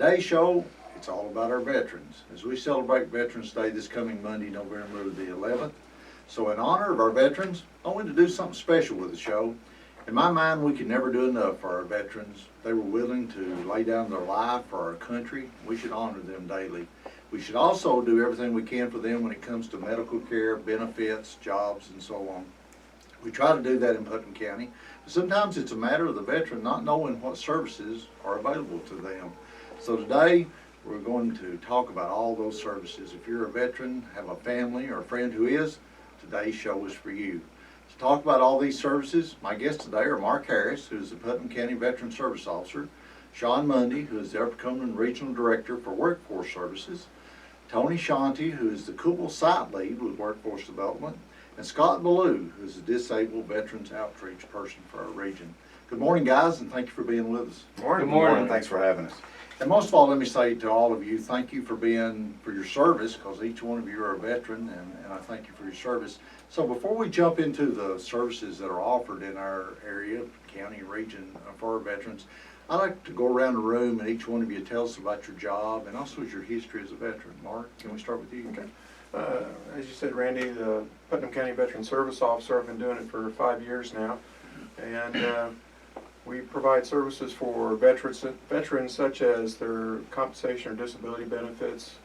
Today's show, it's all about our veterans. As we celebrate Veterans Day this coming Monday, November the 11th. So in honor of our veterans, I wanted to do something special with the show. In my mind, we can never do enough for our veterans. They were willing to lay down their life for our country. We should honor them daily. We should also do everything we can for them when it comes to medical care, benefits, jobs, and so on. We try to do that in Putnam County. Sometimes it's a matter of the veteran not knowing what services are available to them. So today, we're going to talk about all those services. If you're a veteran, have a family or a friend who is, today's show is for you. To talk about all these services, my guests today are Mark Harris, who is the Putnam County Veteran Service Officer, Shawn Mundy, who is the Upper Cumberland Regional Director for Workforce Services, Tony Scianti, who is the Cookville Site Lead with Workforce Development, and Scott Balough, who is the Disabled Veterans Outreach Person for our region. Good morning, guys, and thank you for being with us. Good morning. Thanks for having us. And most of all, let me say to all of you, thank you for your service, because each one of you are a veteran, and I thank you for your service. So before we jump into the services that are offered in our area, county, region, for our veterans, I'd like to go around the room and each one of you tell us about your job and also your history as a veteran. Mark, can we start with you? Okay. As you said, Randy, the Putnam County Veteran Service Officer, I've been doing it for 5 years now. And we provide services for veterans such as their compensation or disability benefits,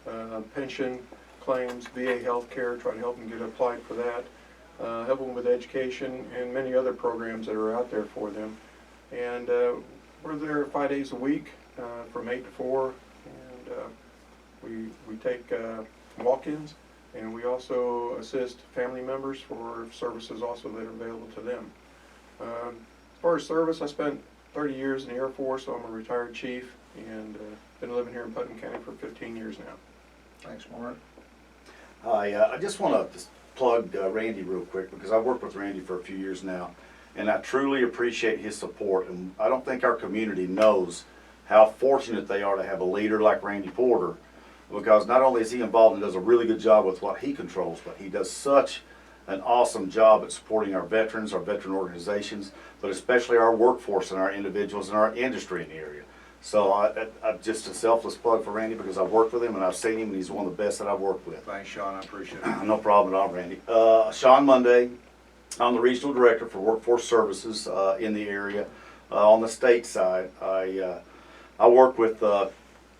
pension claims, VA health care, try to help them get applied for that, help them with education, and many other programs that are out there for them. And we're there 5 days a week from 8 to 4, and we take walk-ins, and we also assist family members for services also that are available to them. As far as service, I spent 30 years in the Air Force, so I'm a retired chief, and been living here in Putnam County for 15 years now. Thanks, Mark. I just want to plug Randy real quick, because I've worked with Randy for a few years now, and I truly appreciate his support. And I don't think our community knows how fortunate they are to have a leader like Randy Porter, because not only is he involved and does a really good job with what he controls, but he does such an awesome job at supporting our veterans, our veteran organizations, but especially our workforce and our individuals and our industry in the area. So I'm just a selfless plug for Randy, because I've worked with him and I've seen him, and he's one of the best that I've worked with. Thanks, Shawn. I appreciate it. No problem at all, Randy. Shawn Mundy, I'm the Regional Director for Workforce Services in the area. On the state side, I work with the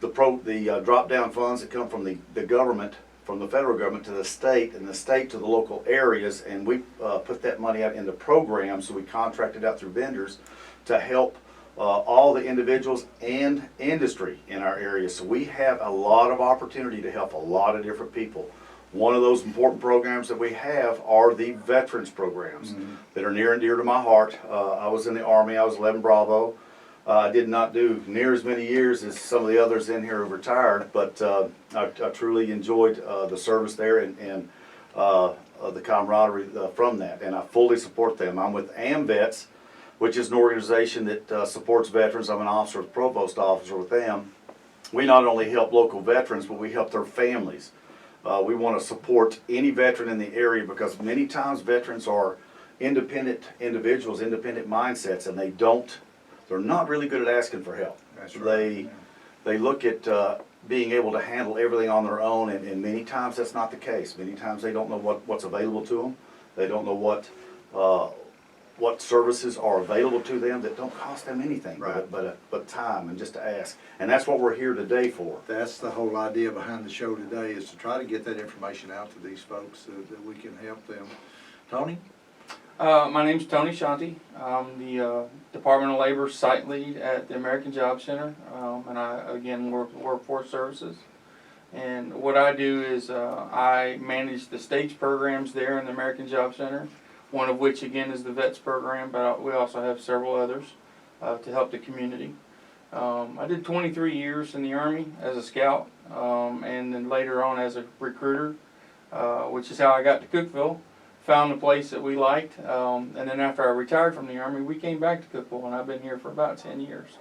drop-down funds that come from the government, from the federal government to the state, and the state to the local areas, and we put that money out into programs. So we contracted out through vendors to help all the individuals and industry in our area. So we have a lot of opportunity to help a lot of different people. One of those important programs that we have are the veterans programs that are near and dear to my heart. I was in the Army. I was 11 Bravo. I did not do near as many years as some of the others in here who retired, but I truly enjoyed the service there and the camaraderie from that, and I fully support them. I'm with AMVETS, which is an organization that supports veterans. I'm an officer, provost officer with them. We not only help local veterans, but we help their families. We want to support any veteran in the area, because many times veterans are independent individuals, independent mindsets, and they're not really good at asking for help. That's right. They look at being able to handle everything on their own, and many times that's not the case. Many times they don't know what's available to them. They don't know what services are available to them that don't cost them anything, right, but time and just to ask. And that's what we're here today for. That's the whole idea behind the show today, is to try to get that information out to these folks so that we can help them. Tony? My name's Tony Scianti. I'm the Department of Labor Site Lead at the American Job Center, and I, again, work with Workforce Services. And what I do is I manage the state's programs there in the American Job Center, one of which, again, is the VETS program, but we also have several others to help the community. I did 23 years in the Army as a scout, and then later on as a recruiter, which is how I got to Cookville. Found a place that we liked, and then after I retired from the Army, we came back to Cookville, and I've been here for about 10 years.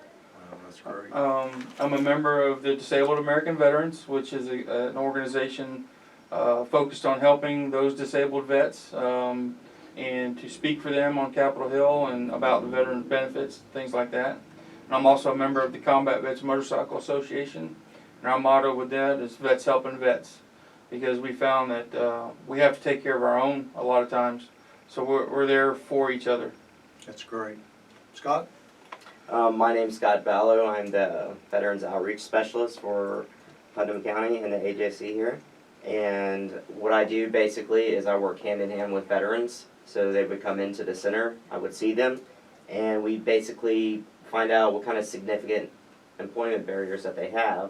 Wow, that's great. I'm a member of the Disabled American Veterans, which is an organization focused on helping those disabled vets and to speak for them on Capitol Hill and about the veteran benefits, things like that. And I'm also a member of the Combat Vets Motorcycle Association. And our motto with that is Vets Helping Vets. Because we found that we have to take care of our own a lot of times. So we're there for each other. That's great. Scott? My name's Scott Balough. I'm the Veterans Outreach Specialist for Putnam County and the AJC here. And what I do basically is I work hand in hand with veterans. So they would come into the center, I would see them, and we basically find out what kind of significant employment barriers that they have.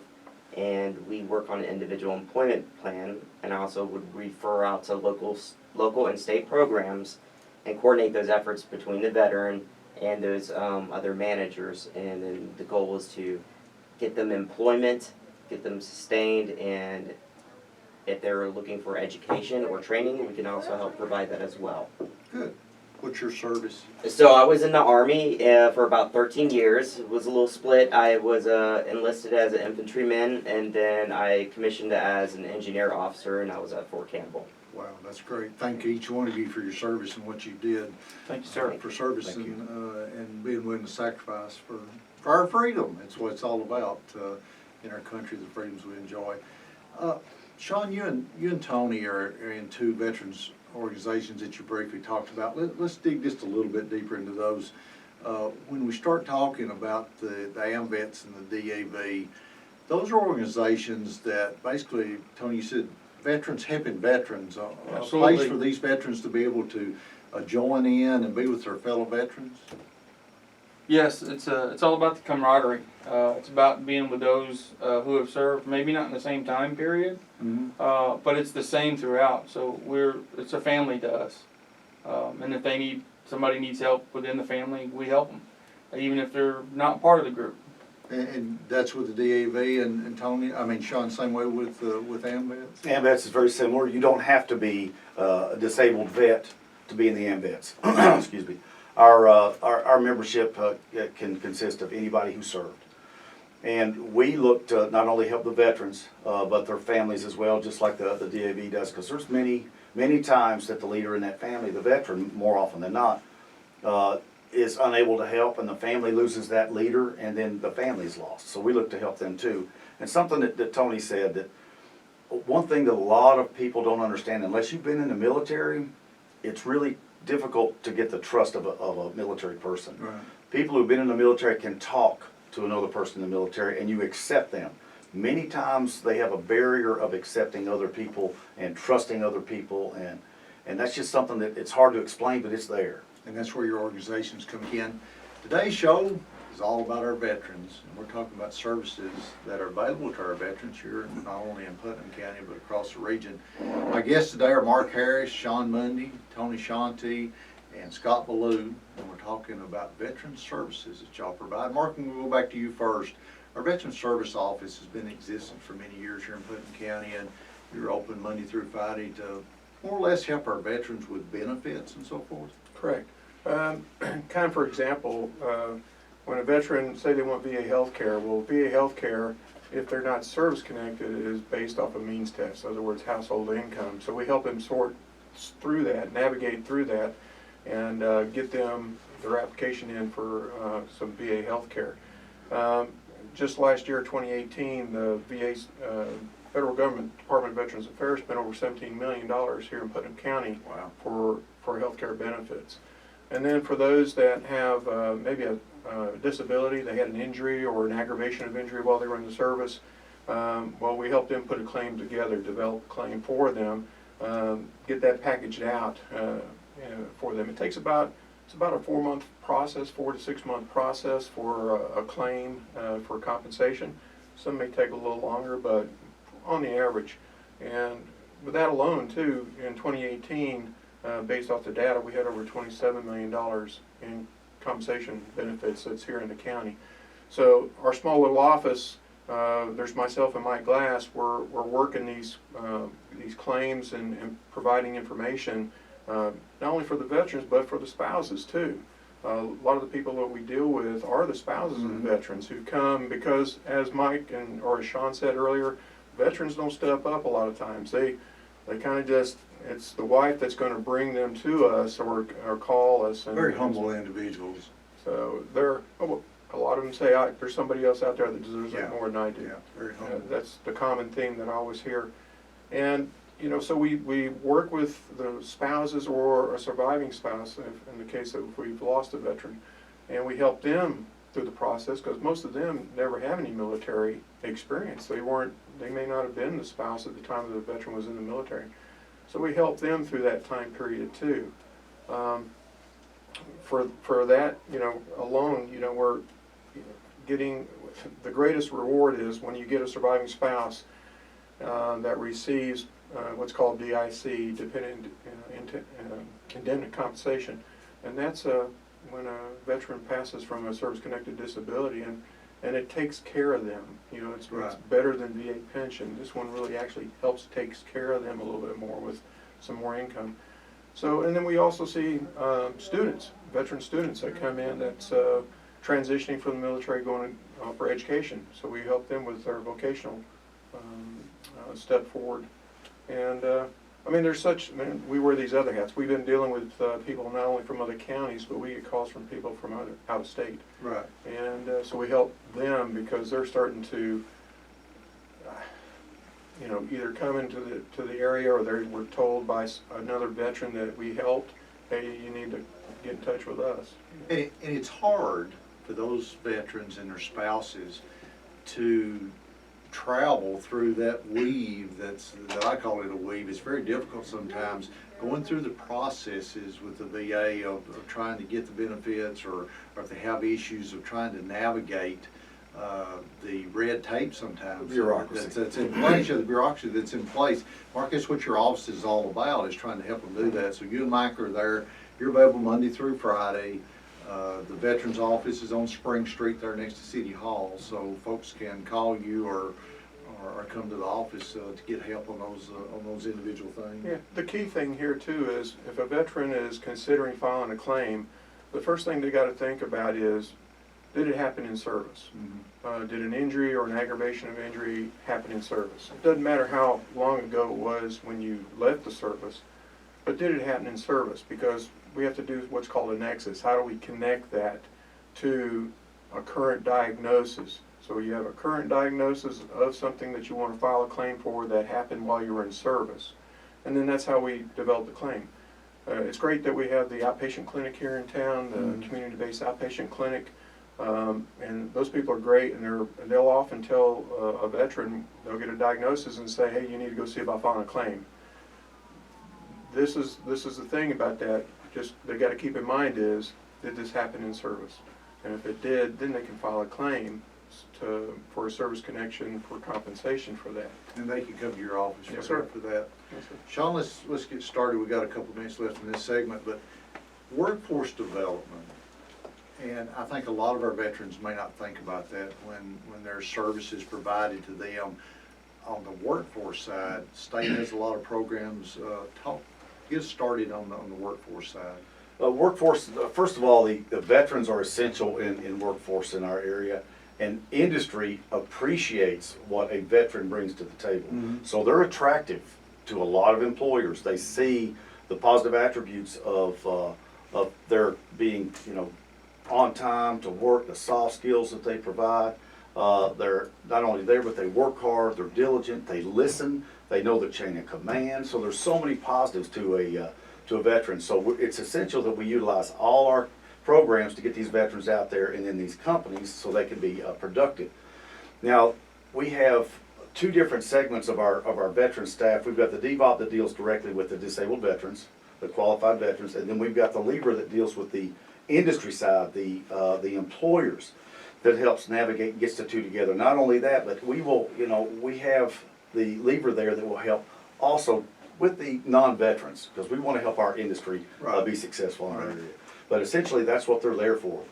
And we work on an individual employment plan, and I also would refer out to local and state programs and coordinate those efforts between the veteran and those other managers. And then the goal is to get them employment, get them sustained, and if they're looking for education or training, we can also help provide that as well. Good. What's your service? So I was in the Army for about 13 years. It was a little split. I was enlisted as an infantryman, and then I commissioned as an engineer officer, and I was at Fort Campbell. Wow, that's great. Thank each one of you for your service and what you did. Thank you, sir. For service Thank and being willing to sacrifice for our freedom. It's what it's all about in our country, the freedoms we enjoy. Shawn, you and Tony are in two veterans organizations that you briefly talked about. Let's dig just a little bit deeper into those. When we start talking about the AMVETS and the DAV, those are organizations that basically, Tony, you said veterans helping veterans, a place Absolutely. for these veterans to be able to join in and be with their fellow veterans? Yes, it's all about the camaraderie. It's about being with those who have served, maybe not in the same time period, but it's the same throughout. So it's a family to us. And if somebody needs help within the family, we help them, even if they're not part of the group. And that's with the DAV and Tony, Shawn, same way with AMVETS? AMVETS is very similar. You don't have to be a disabled vet to be in the AMVETS. Excuse me. Our membership can consist of anybody who served. And we look to not only help the veterans, but their families as well, just like the DAV does, because there's many times that the leader in that family, the veteran, more often than not, is unable to help, and the family loses that leader, and then the family's lost. So we look to help them too. And something that Tony said, that one thing that a lot of people don't understand, unless you've been in the military, it's really difficult to get the trust of a military person. Right. People who've been in the military can talk to another person in the military, and you accept them. Many times they have a barrier of accepting other people and trusting other people, and that's just something that it's hard to explain, but it's there. And that's where your organizations come in. Today's show is all about our veterans, and we're talking about services that are available to our veterans here, not only in Putnam County, but across the region. My guests today are Mark Harris, Shawn Mundy, Tony Scianti, and Scott Balough, and we're talking about veteran services that y'all provide. Mark, we'll go back to you first. Our Veteran Service Office has been in existence for many years here in Putnam County, and we're open Monday through Friday to more or less help our veterans with benefits and so forth. Correct. Kind of for example, when a veteran, say they want VA health care, well, VA health care, if they're not service connected, is based off a means test, in other words, household income. So we help them sort through that, navigate through that, and get them their application in for some VA health care. Just last year, 2018, the VA's federal government Department of Veterans Affairs spent over $17 million here in Putnam County. Wow. for health care benefits. And then for those that have maybe a disability, they had an injury or an aggravation of injury while they were in the service, well, we helped them put a claim together, develop a claim for them, get that packaged out for them. It's about a 4-month process, 4 to 6 month process for a claim for compensation. Some may take a little longer, but on the average. And with that alone, too, in 2018, based off the data, we had over $27 million in compensation benefits that's here in the county. So our small little office, there's myself and Mike Glass, we're working these claims and providing information, not only for the veterans, but for the spouses, too. A lot of the people that we deal with are the spouses of the veterans who come because, as Mike or as Shawn said earlier, veterans don't step up a lot of times. They kind of just, it's the wife that's going to bring them to us or call us. And, Very humble individuals. So they're, a lot of them say, there's somebody else out there that deserves Yeah. it more than I do. Yeah, very humble. That's the common theme that I always hear. And, you know, so we work with the spouses or a surviving spouse, in the case of if we've lost a veteran, and we help them through the process, because most of them never have any military experience. They may not have been the spouse at the time the veteran was in the military. So we help them through that time period too. For that, you know, alone, you know, we're getting, the greatest reward is when you get a surviving spouse that receives what's called DIC, indemnity compensation, and that's when a veteran passes from a service-connected disability, and it takes care of them. You know, it's better than VA pension. This one really actually takes care of them a little bit more with some more income. So, and then we also see students, veteran students that come in that's transitioning from the military going for education. So we help them with their vocational step forward. And I mean, we wear these other hats. We've been dealing with people not only from other counties, but we get calls from people from out of state. Right. And so we help them because they're starting to, you know, either come into the area, or they were told by another veteran that we helped, hey, you need to get in touch with us. And it's hard for those veterans and their spouses to travel through that weave that I call it a weave. It's very difficult sometimes going through the processes with the VA of trying to get the benefits, or if they have issues of trying to navigate the red tape sometimes. Bureaucracy. That's in place, the bureaucracy that's in place. Mark, that's what your office is all about, is trying to help them do that. So you and Mike are there. You're available Monday through Friday. The Veterans Office is on Spring Street there next to City Hall, so folks can call you or come to the office to get help on those individual things. Yeah, the key thing here too is if a veteran is considering filing a claim, the first thing they got to think about is, did it happen in service? Mm-hmm. Did an injury or an aggravation of injury happen in service? It doesn't matter how long ago it was when you left the service, but did it happen in service? Because we have to do what's called a nexus. How do we connect that to a current diagnosis? So you have a current diagnosis of something that you want to file a claim for that happened while you were in service. And then that's how we develop the claim. It's great that we have the outpatient clinic here in town, the community-based outpatient clinic. And those people are great, and they'll often tell a veteran, they'll get a diagnosis and say, hey, you need to go see about filing a claim. This is the thing about that, just they got to keep in mind is, did this happen in service? And if it did, then they can file a claim for a service connection for compensation for that. And they can come to your office Yes, for sir. that. Yes, sir. Sean, let's get started. We've got a couple minutes left in this segment, but workforce development, and I think a lot of our veterans may not think about that when there's services provided to them. On the workforce side, state has a lot of programs. Get us started on the workforce side. Workforce, first of all, the veterans are essential in workforce in our area, and industry appreciates what a veteran brings to the table. Mm-hmm. So they're attractive to a lot of employers. They see the positive attributes of their being, you know, on time to work, the soft skills that they provide. They're not only there, but they work hard, they're diligent, they listen, they know the chain of command. So there's so many positives to a veteran. So it's essential that we utilize all our programs to get these veterans out there and in these companies so they can be productive. Now, we have two different segments of our veteran staff. We've got the DVOP that deals directly with the disabled veterans, the qualified veterans, and then we've got the lever that deals with the industry side, the employers, that helps navigate and gets the two together. Not only that, but we will, you know, we have the lever there that will help also with the non-veterans, because we want to help our industry be successful in our area. But essentially, that's what they're there for.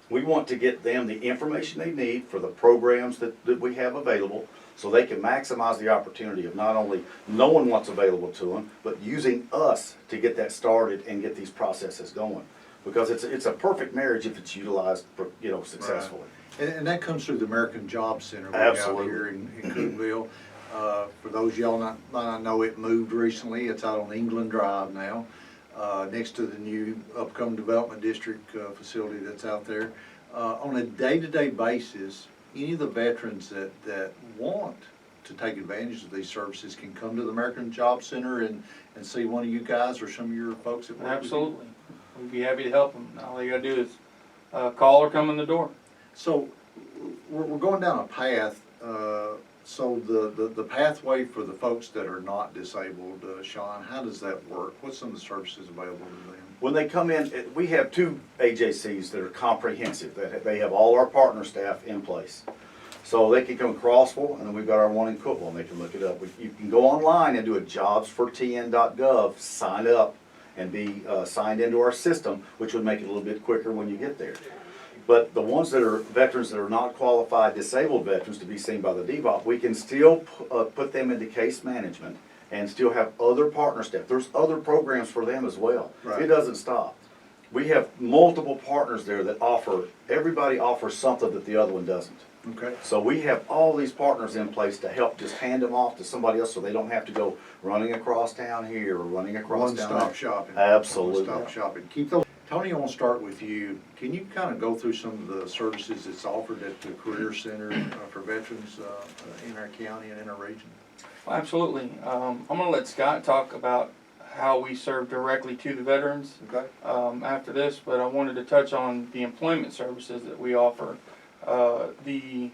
We want to get them the information they need for the programs that we have available, so they can maximize the opportunity of not only knowing what's available to them, but using us to get that started and get these processes going. Because it's a perfect marriage if it's utilized, you know, successfully. And that comes through the American Job Center we Absolutely. have here in Cookeville. For those of y'all not know, it moved recently. It's out on England Drive now, next to the new upcoming development district facility that's out there. on a day-to-day basis, any of the veterans that want to take advantage of these services can come to the American Job Center and see one of you guys or some of your folks that work with you? Absolutely. We'd be happy to help them. All you gotta do is call or come in the door. So we're going down a path, so the pathway for the folks that are not disabled, Shawn, how does that work? What's some of the services available to them? When they come in, we have 2 AJCs that are comprehensive, that they have all our partner staff in place. So they can come Crossville, and then we've got our one in Cookville, and they can look it up. You can go online and do a jobsfortn.gov, sign up, and be signed into our system, which would make it a little bit quicker when you get there. But the ones that are veterans that are not qualified disabled veterans to be seen by the DBOP, we can still put them into case management and still have other partner staff. There's other programs for them as well. Right. It doesn't stop. We have multiple partners there that everybody offers something that the other one doesn't. Okay. So we have all these partners in place to help just hand them off to somebody else so they don't have to go running across town here or running across town there. One-stop shopping. Absolutely. One-stop shopping. Keep those. Tony, I want to start with you. Can you kind of go through some of the services that's offered at the Career Center for veterans in our county and in our region? Well, absolutely. I'm gonna let Scott talk about how we serve directly to the veterans Okay. after this, but I wanted to touch on the employment services that we offer. The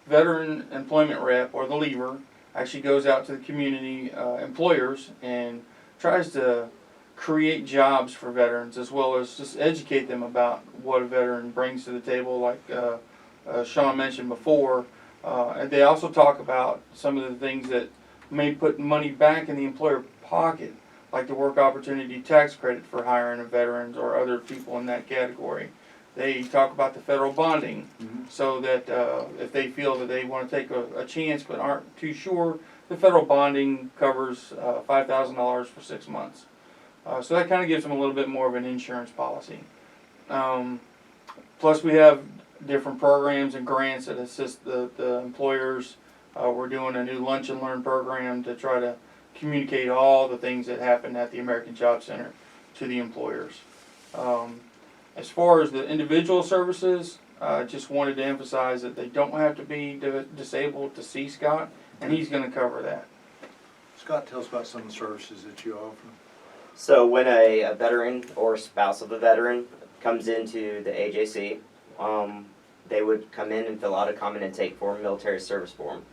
veteran employment rep, or the leaver, actually goes out to the community employers and tries to create jobs for veterans, as well as just educate them about what a veteran brings to the table, like Shawn mentioned before. And they also talk about some of the things that may put money back in the employer pocket, like the work opportunity tax credit for hiring of veterans or other people in that category. They talk about the federal bonding, so that if they feel that they want to take a chance but aren't too sure, the federal bonding covers $5,000 for 6 months. So that kind of gives them a little bit more of an insurance policy. Plus we have different programs and grants that assist the employers. We're doing a new lunch and learn program to try to communicate all the things that happen at the American Job Center to the employers. As far as the individual services, I just wanted to emphasize that they don't have to be disabled to see Scott, and he's going to cover that. Scott, tell us about some of the services that you offer. So when a veteran or spouse of a veteran comes into the AJC, they would come in and fill out a common intake form, military service form.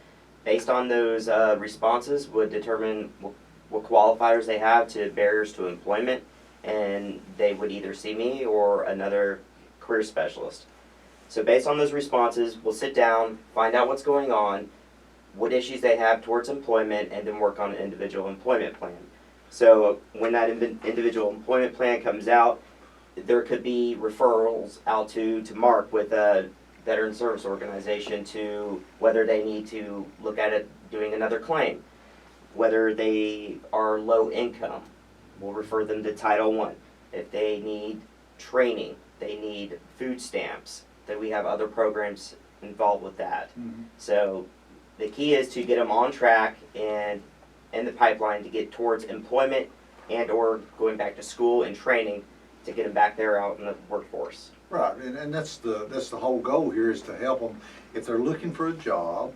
Based on those responses would determine what qualifiers they have to barriers to employment, and they would either see me or another career specialist. So based on those responses, we'll sit down, find out what's going on, what issues they have towards employment, and then work on an individual employment plan. So when that individual employment plan comes out, there could be referrals out to Mark with a veteran service organization to whether they need to look at it doing another claim, whether they are low income, we'll refer them to Title I. If they need training, they need food stamps, then we have other programs involved with that. So the key is to get them on track and in the pipeline to get towards employment and or going back to school and training to get them back there out in the workforce. Right, and that's the whole goal here, is to help them, if they're looking for a job,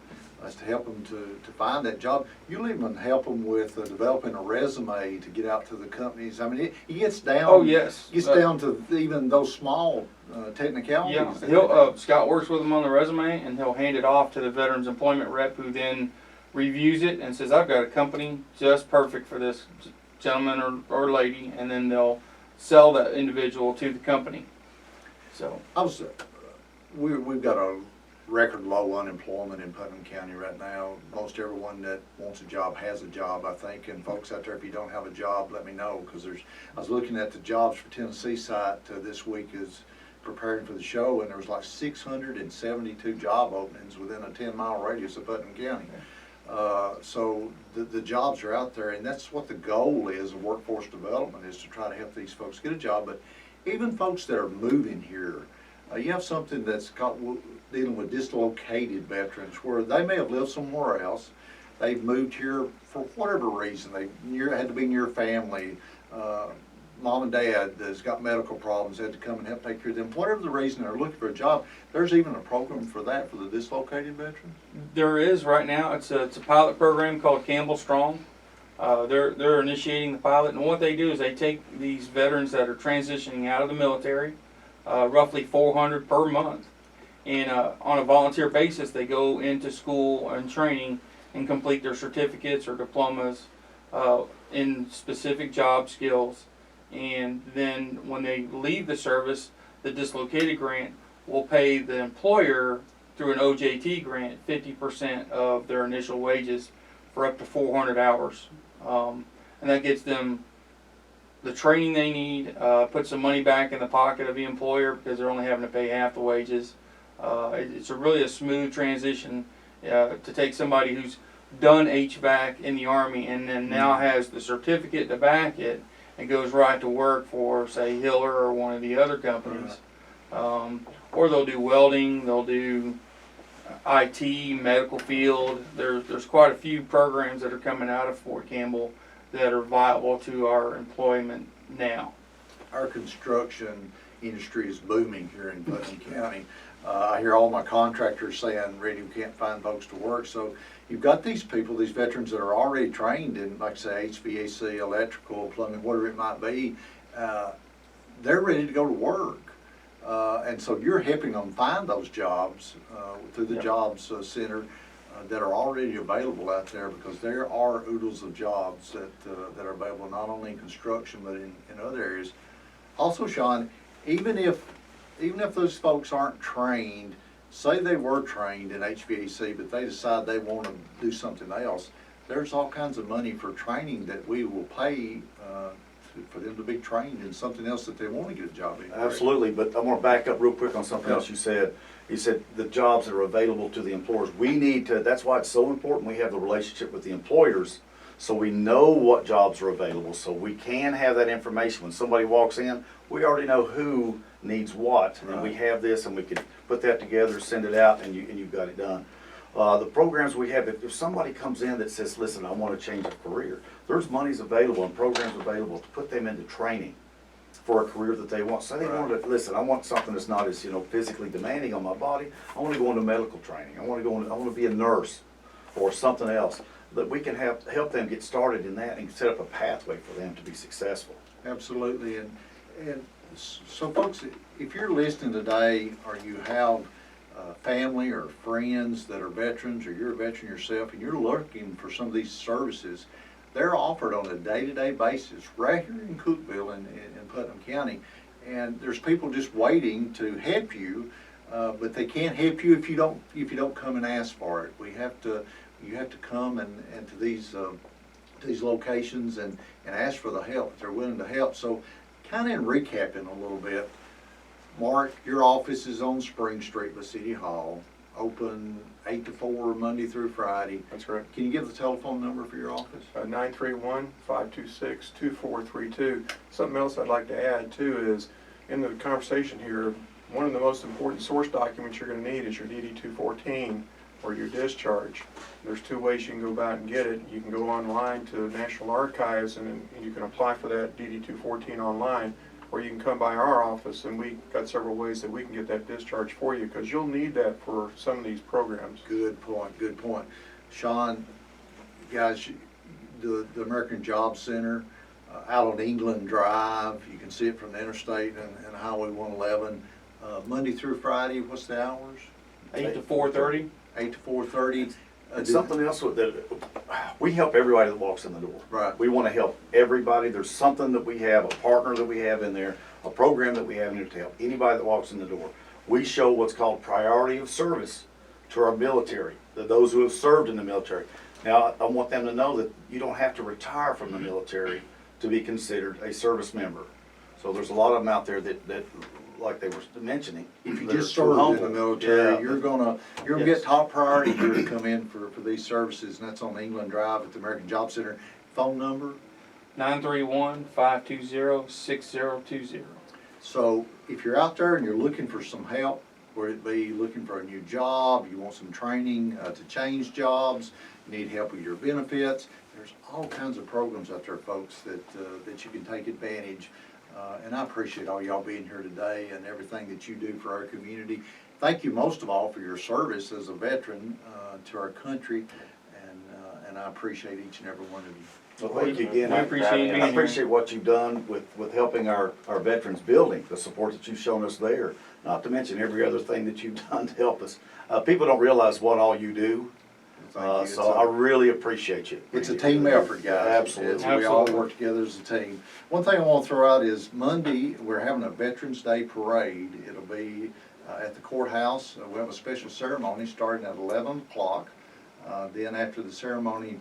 is to help them to find that job. You'll even help them with developing a resume to get out to the companies. I mean, it gets down. Oh yes, Gets down to even those small technicalities. Yeah, Scott works with them on the resume, and he'll hand it off to the veterans employment rep, who then reviews it and says, "I've got a company just perfect for this gentleman or lady," and then they'll sell that individual to the company. So we've got a record low unemployment in Putnam County right now. Most everyone that wants a job has a job, I think. And folks out there, if you don't have a job, let me know, because I was looking at the Jobs for Tennessee site this week as preparing for the show, and there was like 672 job openings within a 10-mile radius of Putnam County. So the jobs are out there, and that's what the goal is of workforce development, is to try to help these folks get a job. But even folks that are moving here, you have something that's dealing with dislocated veterans, where they may have lived somewhere else. They've moved here for whatever reason. They had to be near family. mom and dad that's got medical problems, had to come and help take care of them, whatever the reason they're looking for a job, there's even a program for that for the dislocated veterans? There is right now. It's a pilot program called Campbell Strong. They're initiating the pilot, and what they do is they take these veterans that are transitioning out of the military, roughly 400 per month, and on a volunteer basis they go into school and training and complete their certificates or diplomas in specific job skills, and then when they leave the service, the dislocated grant will pay the employer through an OJT grant 50% of their initial wages for up to 400 hours. And that gets them the training they need, puts some money back in the pocket of the employer because they're only having to pay half the wages. It's really a smooth transition to take somebody who's done HVAC in the Army and then now has the certificate to back it and goes right to work for, say, Hiller or one of the other companies. Or they'll do welding, they'll do IT, medical field. There's quite a few programs that are coming out of Fort Campbell that are viable to our employment now. Our construction industry is booming here in Putnam County. I hear all my contractors saying, Randy, we can't find folks to work. So you've got these people, these veterans that are already trained in, like I say, HVAC, electrical, plumbing, whatever it might be. They're ready to go to work. And so you're helping them find those jobs through the Jobs Center that are already available out there, because there are oodles of jobs that are available not only in construction but in other areas. Also, Shawn, even if those folks aren't trained, say they were trained in HVAC, but they decide they want to do something else, there's all kinds of money for training that we will pay for them to be trained in something else that they want to get a job in. Absolutely, but I want to back up real quick on something else you said. You said the jobs that are available to the employers. We need to, that's why it's so important we have the relationship with the employers, so we know what jobs are available, so we can have that information. When somebody walks in, we already know who needs what, and we have this, and we can put that together, send it out, and you've got it done. The programs we have, if somebody comes in that says, listen, I want to change a career, there's monies available and programs available to put them into training for a career that they want. So they want to, listen, I want something that's not as, physically demanding on my body. I want to go into medical training. I want to be a nurse or something else. That we can help them get started in that and set up a pathway for them to be successful. Absolutely. And so folks, if you're listening today, or you have family or friends that are veterans, or you're a veteran yourself and you're looking for some of these services, they're offered on a day-to-day basis right here in Cookeville in Putnam County. And there's people just waiting to help you, but they can't help you if you don't come and ask for it. You have to come and to these locations and ask for the help if they're willing to help. So kind of in recapping a little bit, Mark, your office is on Spring Street by City Hall, open 8 to 4 Monday through Friday. That's correct. Can you give the telephone number for your office? 931-526-2432. Something else I'd like to add too is, in the conversation here, one of the most important source documents you're going to need is your DD-214 or your discharge. There's two ways you can go about and get it. You can go online to the National Archives and you can apply for that DD-214 online, or you can come by our office, and we got several ways that we can get that discharge for you, because you'll need that for some of these programs. Good point, good point. Shawn, guys, the American Job Center out on England Drive, you can see it from the interstate and Highway 111, Monday through Friday. What's the hours? 8 to 4:30. 8 to 4:30. And something else that we help everybody that walks in the door. Right. We want to help everybody. There's something that we have, a partner that we have in there, a program that we have in there to help anybody that walks in the door. We show what's called priority of service to our military, those who have served in the military. Now, I want them to know that you don't have to retire from the military to be considered a service member. So there's a lot of them out there that like they were mentioning. If you just served in the military, you're gonna get top priority here to come in for these services, and that's on England Drive at the American Job Center. Phone number? 931-520-6020. So if you're out there and you're looking for some help, whether it be looking for a new job, you want some training to change jobs, need help with your benefits. There's all kinds of programs out there, folks, that you can take advantage. And I appreciate all y'all being here today and everything that you do for our community. Thank you most of all for your service as a veteran to our country, and I appreciate each and every one of you. Well, thank you again. We appreciate you being I here. appreciate what you've done with helping our veterans building, the support that you've shown us there, not to mention every other thing that you've done to help us. People don't realize what all you do, Thank you. so I really appreciate you. It's a team effort, guys. Absolutely. We all work together as a team. One thing I want to throw out is Monday, we're having a Veterans Day Parade. It'll be at the courthouse. We have a special ceremony starting at 11 o'clock. Then after the ceremony,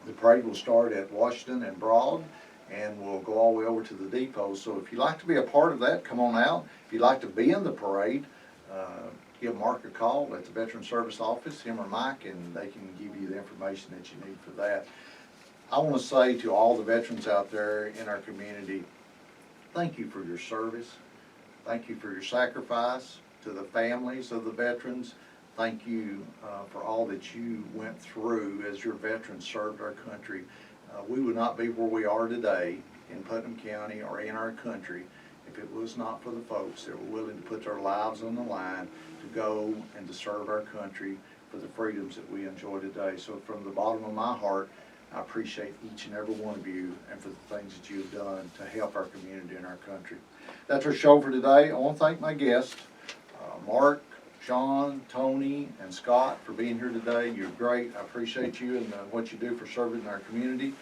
the parade will start at Washington and Broad, and we'll go all the way over to the depot. So if you'd like to be a part of that, come on out. If you'd like to be in the parade, give Mark a call at the Veteran Service Office, him or Mike, and they can give you the information that you need for that. I want to say to all the veterans out there in our community, thank you for your service. Thank you for your sacrifice. To the families of the veterans, thank you for all that you went through as your veterans served our country. We would not be where we are today in Putnam County or in our country if it was not for the folks that were willing to put their lives on the line to go and to serve our country for the freedoms that we enjoy today. So from the bottom of my heart, I appreciate each and every one of you and for the things that you've done to help our community and our country. That's our show for today. I want to thank my guests, Mark, Shawn, Tony, and Scott, for being here today. You're great. I appreciate you and what you do for serving in our community.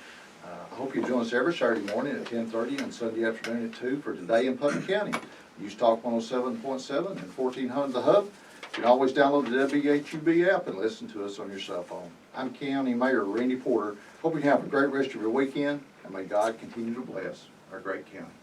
I hope you join us every Saturday morning at 10:30 and Sunday afternoon at 2 for Today in Putnam County. Use Talk 107.7 and 1400 The Hub. You can always download the WHUB app and listen to us on your cell phone. I'm County Mayor Randy Porter. Hope you have a great rest of your weekend, and may God continue to bless our great county.